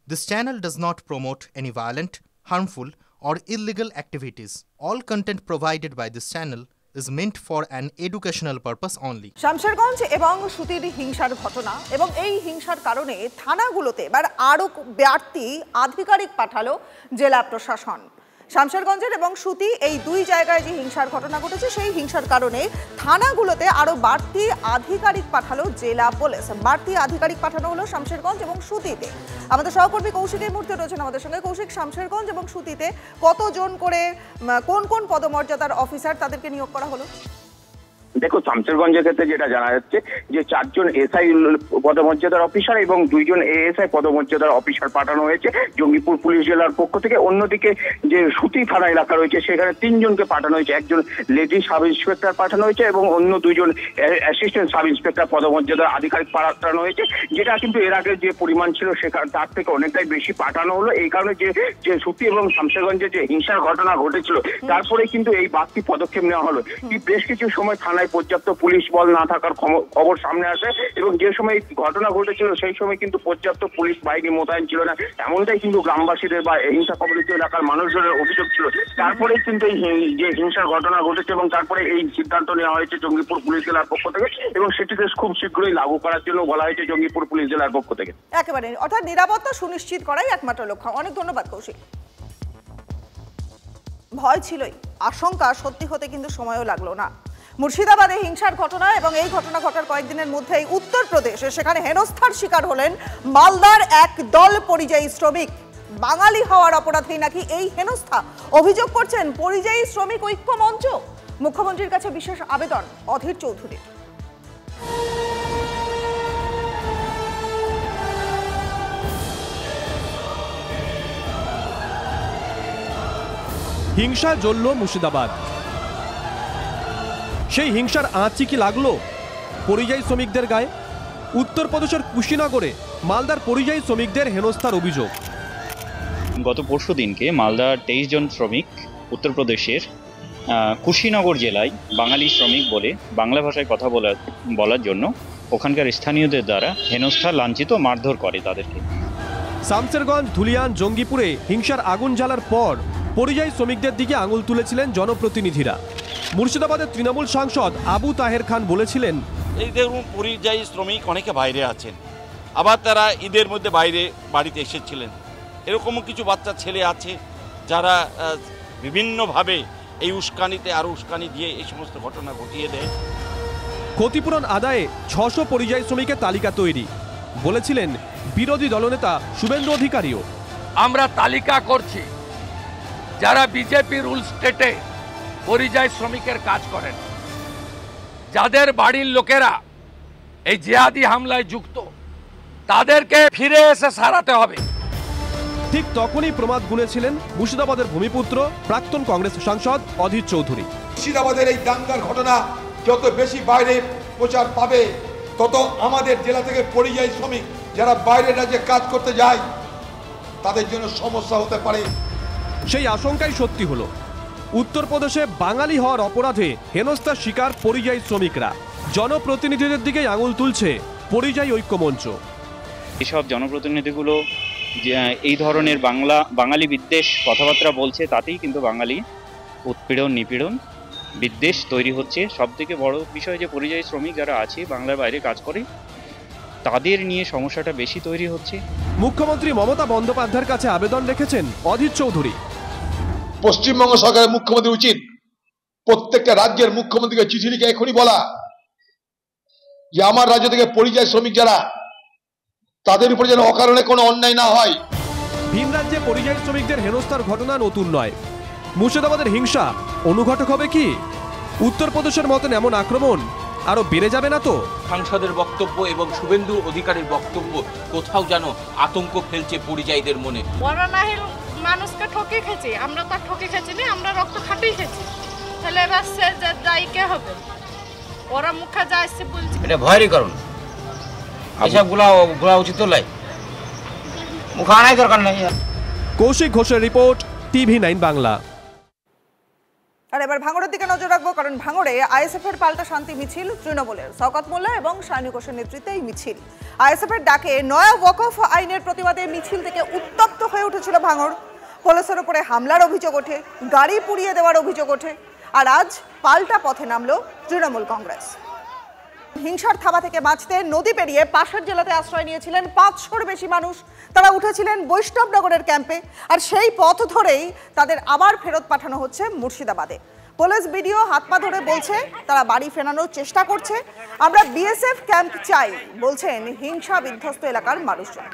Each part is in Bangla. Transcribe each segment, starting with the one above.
This channel does not promote any violent, harmful, or illegal activities. All content provided by this channel is meant for an educational purpose only. Shamsherganj এবং সুতির হিংসার ঘটনা এবং এই হিংসার কারণে থানাগুলোতে এবার আরও বাড়তি আধিকারিক পাঠালো জেলা প্রশাসন। শামশেরগঞ্জের এবং সুতি এই দুই জায়গায় যে হিংসার ঘটনা ঘটেছে সেই হিংসার কারণে থানাগুলোতে আরও বাড়তি আধিকারিক পাঠালো জেলা পুলিশ। বাড়তি আধিকারিক পাঠানো হলো শামশেরগঞ্জ এবং সুতিতে। আমাদের সহকর্মী কৌশিক এই মুহূর্তে রয়েছেন আমাদের সঙ্গে। কৌশিক, শামশেরগঞ্জ এবং সুতিতে কতজন করে কোন কোন পদমর্যাদার অফিসার তাদেরকে নিয়োগ করা হলো? দেখো, শামশেরগঞ্জের ক্ষেত্রে যেটা জানা যাচ্ছে যে 4 জন এসআই পদমর্যাদার অফিসার এবং 2 জন এএসআই পদমর্যাদার অফিসার পাঠানো হয়েছে জঙ্গিপুর পুলিশ জেলার পক্ষ থেকে। অন্যদিকে যে সুতি থানা এলাকা রয়েছে সেখানে 3 জনকে পাঠানো হয়েছে। একজন লেডি সাব ইন্সপেক্টর পাঠানো হয়েছে এবং অন্য 2 জন অ্যাসিস্ট্যান্ট সাব ইন্সপেক্টর পদমর্যাদার আধিকারিক পাঠানো হয়েছে, যেটা কিন্তু এর আগে যে পরিমাণ ছিল সেখানে তার থেকে অনেকটাই বেশি পাঠানো হলো। এই কারণে যে সুতি এবং শামশেরগঞ্জে যে হিংসার ঘটনা ঘটেছিল তারপরে কিন্তু এই বাড়তি পদক্ষেপ নেওয়া হলো। বেশ কিছু সময় থানায় পর্যাপ্ত পুলিশ বল না থাকার খবর সামনে আসে এবং যে সময় ঘটনা ঘটেছিল সেই সময় কিন্তু পর্যাপ্ত পুলিশ বাহিনী মোতায়েন ছিল না, এমনটাই কিন্তু গ্রামবাসীদের বা হিংসা কবলিত এলাকার মানুষজনের অভিযোগ ছিল। তারপরেই কিন্তু এই যে হিংসার ঘটনা ঘটেছে এবং তারপরে এই সিদ্ধান্ত নেওয়া হয়েছে জঙ্গিপুর পুলিশ জেলার পক্ষ থেকে এবং সেটিকে খুব শীঘ্রই লাগু করার জন্য বলা হয়েছে জঙ্গিপুর পুলিশ জেলার পক্ষ থেকে। একেবারে, অর্থাৎ নিরাপত্তা সুনিশ্চিত করাই একমাত্র লক্ষ্য। অনেক ধন্যবাদ কৌশিক। ভয় ছিলই, আশঙ্কা সত্যি হতে কিন্তু সময়ও লাগলো না। মুর্শিদাবাদে হিংসার ঘটনা এবং এই ঘটনা ঘটার কয়েকদিনের মধ্যেই উত্তরপ্রদেশে সেখানে হেনস্থার শিকার হলেন মালদার এক দল পরিযায়ী শ্রমিক। বাঙালি হওয়ার অপরাধেই নাকি এই হেনস্থা, অভিযোগ করছেন পরিযায়ী শ্রমিক ঐক্য মঞ্চ। মুখ্যমন্ত্রীর কাছে বিশেষ আবেদন অধীর চৌধুরীর। হিংসা জ্বলল মুর্শিদাবাদ। সেই হিংসার আঁচি কি লাগলো পরিযায়ী শ্রমিকদের গায়ে? উত্তরপ্রদেশের কুশীনগরে মালদার পরিযায়ী শ্রমিকদের হেনস্থার অভিযোগ। গত পরশু দিনকে মালদার 23 জন শ্রমিক উত্তরপ্রদেশের কুশীনগর জেলায় বাঙালি শ্রমিক বলে বাংলা ভাষায় কথা বলার জন্য ওখানকার স্থানীয়দের দ্বারা হেনস্থা, লাঞ্ছিত, মারধর করে তাদেরকে। শামশেরগঞ্জ, ধুলিয়ান, জঙ্গিপুরে হিংসার আগুন জ্বালার পর পরিযায়ী শ্রমিকদের দিকে আঙুল তুলেছিলেন জনপ্রতিনিধিরা। মুর্শিদাবাদের তৃণমূল সাংসদ আবু তাহের খান বলেছিলেন, এই দেখুন পরিযায়ী শ্রমিক অনেকে বাইরে আছেন, আবার তারা ঈদের মধ্যে বাইরে বাড়িতে এসেছিলেন। এরকমও কিছু বাচ্চা ছেলে আছে যারা বিভিন্নভাবে এই উস্কানিতে আরও উস্কানি দিয়ে এই সমস্ত ঘটনা ঘটিয়ে দেয়। ক্ষতিপূরণ আদায়ে 600 পরিযায়ী শ্রমিকের তালিকা তৈরি বলেছিলেন বিরোধী দলনেতা শুভেন্দু অধিকারীও। আমরা তালিকা করছি যারা বিজেপি রুল স্টেটে পরিযায়ী শ্রমিকের কাজ করেন, যাদের বাড়ির লোকেরা এই জিহাদি হামলায় যুক্ত, তাদেরকে ফিরে এসে সারাতে হবে। ঠিক তখনই প্রমাদ গুনেছিলেন মুর্শিদাবাদের ভূমিপুত্র প্রাক্তন কংগ্রেস সাংসদ অধীর চৌধুরী। মুর্শিদাবাদের এই দাঙ্গার ঘটনা যত বেশি বাইরে প্রচার পাবে, তত আমাদের জেলা থেকে পরিযায়ী শ্রমিক যারা বাইরের রাজ্যে কাজ করতে যায় তাদের জন্য সমস্যা হতে পারে। সেই আশঙ্কাই সত্যি হলো। উত্তরপ্রদেশে বাঙালি হওয়ার অপরাধে হেনস্থার শিকার পরিযায়ী শ্রমিকরা। জনপ্রতিনিধিদের দিকে আঙুল তুলছে পরিযায়ী ঐক্য মঞ্চ। এসব জনপ্রতিনিধিগুলো এই ধরনের বাঙালি বিদ্বেষ কথাবার্তা বলছে, তাতেই কিন্তু বাঙালি উৎপীড়ন, নিপীড়ন, বিদ্বেষ তৈরি হচ্ছে। সব থেকে বড় বিষয় যে পরিযায়ী শ্রমিক যারা আছে বাংলার বাইরে কাজ করে, তাদের নিয়ে সমস্যাটা বেশি তৈরি হচ্ছে। মুখ্যমন্ত্রী মমতা বন্দ্যোপাধ্যায়ের কাছে আবেদন রেখেছেন অধীর চৌধুরী। পশ্চিমবঙ্গ সরকারের মুখ্যমন্ত্রী উচিত প্রত্যেকটা রাজ্যের মুখ্যমন্ত্রীকে চিঠি লিখে এখনই বলা যে আমার রাজ্য থেকে পরিযায়ী শ্রমিক যারা, তাদের উপর যেন অকারণে কোনো অন্যায় না হয়। ভিন রাজ্যে পরিযায়ী শ্রমিকদের হেনস্থার ঘটনা নতুন নয়। মুর্শিদাবাদের হিংসা অনুঘটক হবে কি? উত্তরপ্রদেশের মতন এমন আক্রমণ আরো বেড়ে যাবে না তো? সাংসদের বক্তব্য এবং শুভেন্দু অধিকারীর বক্তব্য কোথাও যেন আতঙ্ক ফেলছে পরিযায়ীদের মনে। ওরা না মানুষকে ঠকে খেয়েছে, আমরা তো ঠকে খেয়েছি না, আমরা রক্ত খাটেই খেয়েছি। তাহলে এবার সে দায়ী কে হবে? ওরা মুখে যা আসছে বলছে, এটা ভয়েরই কারণ। এসবগুলা উচিত তো নয়, মুখ আনাই দরকার নাই। কৌশিক ঘোষের রিপোর্ট, TV9 বাংলা। আর এবার ভাঙড়ের দিকে নজর রাখবো, কারণ ভাঙড়ে আইএসএফ এর পাল্টা শান্তি মিছিল তৃণমূলের। শওকত মোল্লা এবং শাহিনী ঘোষের নেতৃত্বে এই মিছিল। আইএসএফ এর ডাকে নয়া ওয়াকফ আইনের প্রতিবাদে মিছিল থেকে উত্তপ্ত হয়ে উঠেছিল ভাঙড়। পুলিশের উপরে হামলার অভিযোগ ওঠে, গাড়ি পুড়িয়ে দেওয়ার অভিযোগ ওঠে। আর আজ পাল্টা পথে নামলো তৃণমূল কংগ্রেস। হিংসার থাবা থেকে বাঁচতে নদী পেরিয়ে পাশের জেলাতে আশ্রয় নিয়েছিলেন 500-র বেশি মানুষ। তারা উঠেছিলেন বৈষ্ণবনগরের ক্যাম্পে, আর সেই পথ ধরেই তাদের আবার ফেরত পাঠানো হচ্ছে মুর্শিদাবাদে। পুলিশ ভিডিও হাত পা ধরে বলছে তারা বাড়ি ফেরানোর চেষ্টা করছে। আমরা বিএসএফ ক্যাম্প চাই বলছেন হিংসা বিধ্বস্ত এলাকার মানুষজন।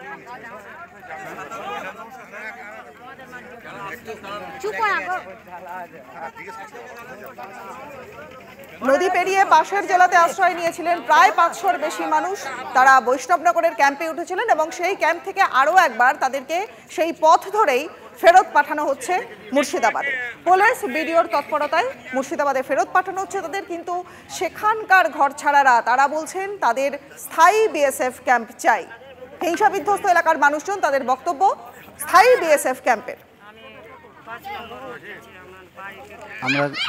নদী পেরিয়ে পাশের জেলাতে আশ্রয় নিয়েছিলেন প্রায় 500-র বেশি মানুষ। তারা বৈষ্ণবনগরের ক্যাম্পে উঠেছিলেন এবং সেই ক্যাম্প থেকে আরও একবার তাদেরকে সেই পথ ধরেই ফেরত পাঠানো হচ্ছে মুর্শিদাবাদে। পুলিশ বিডিওর তৎপরতায় মুর্শিদাবাদে ফেরত পাঠানো হচ্ছে তাদের, কিন্তু সেখানকার ঘরছাড়ারা তারা বলছেন তাদের স্থায়ী বিএসএফ ক্যাম্প চাই। হিংসা বিধ্বস্ত এলাকার মানুষজন তাদের বক্তব্য স্থায়ী বিএসএফ ক্যাম্পের।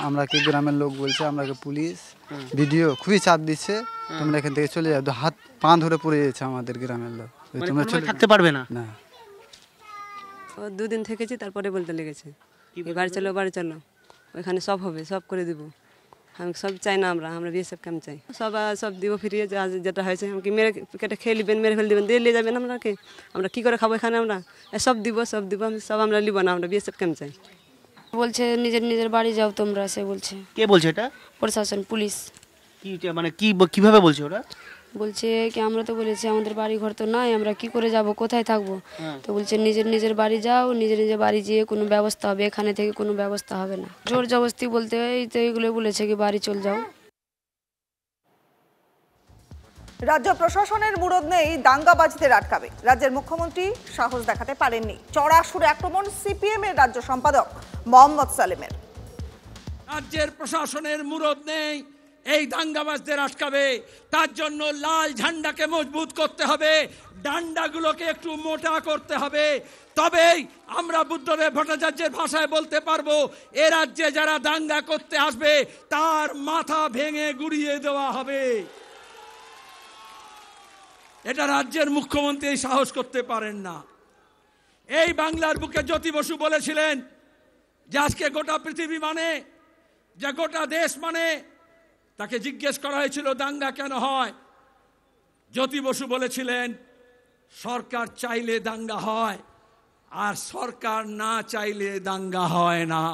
আমরা কি গ্রামের লোক বলছে, আমরা পুলিশ ভিডিও খুবই চাপ দিচ্ছে, তোমরা এখান থেকে চলে যাও। হাত পা ধরে পড়ে যাচ্ছে আমাদের গ্রামের লোক, তোমরা চলে থাকতে পারবে না। না, ও 2 দিন থেকেছি, তারপরে বলতে লেগেছে বাড়ি চলো বাড়ি চলো, ওইখানে সব হবে, সব করে দিব। আমি সব চাই না, আমরা বিএসএফ ক্যাম্প চাই। সব দিব ফিরিয়ে, যেটা হয়েছে আমাকে মেরে কেটে খেয়ে নেবেন, মেরে ফেলে দেবেন, দিয়ে নিয়ে যাবেন আমরাকে। আমরা কী করে খাবো এখানে? আমরা সব দিব আমরা নিব না, আমরা বিএসএফ ক্যাম্প চাই। বলছে নিজের বাড়ি যাও তোমরা, সে বলছে। কে বলছে এটা? প্রশাসন, পুলিশ। কি মানে কিভাবে বলছে ওরা? বলছে কি আমরা তো বলেছি আমাদের বাড়ি ঘর তো নাই, আমরা কি করে যাব, কোথায় থাকবো? তো বলছে নিজের বাড়ি যাও, নিজের বাড়ি যেয়ে কোনো ব্যবস্থা হবে, এখানে থেকে কোনো ব্যবস্থা হবে না। জোর জবরদস্তি বলতে এই তো এইগুলো বলেছে কি বাড়ি চল যাও। রাজ্য প্রশাসনের মুরদ নেই দাঙ্গাবাজদের আটকাবে। রাজ্যের মুখ্যমন্ত্রী সাহস দেখাতে পারেননি। চড়া সুরে আক্রমণ সিপিএম এর রাজ্য সম্পাদক মোহাম্মদ সালেমের। রাজ্যের প্রশাসনের মুরদ নেই এই দাঙ্গাবাজদের আটকাবে, তার জন্য লাল ঝান্ডাকে মজবুত করতে হবে, ডান্ডাগুলোকে একটু মোটা করতে হবে। তবেই আমরা বুদ্ধদেব ভট্টাচার্যের ভাষায় বলতে পারবো এ রাজ্যে যারা দাঙ্গা করতে আসবে তার মাথা ভেঙে গুড়িয়ে দেওয়া হবে। এটা রাজ্যের মুখ্যমন্ত্রী সাহস করতে পারেন না। এই বাংলার বুকে জ্যোতি বসু বলেছিলেন যে আজকে গোটা পৃথিবী মানে, যে গোটা দেশ মানে। তাকে জিজ্ঞেস করা হয়েছিল দাঙ্গা কেন হয়? জ্যোতি বসু বলেছিলেন সরকার চাইলে দাঙ্গা হয়, আর সরকার না চাইলে দাঙ্গা হয় না।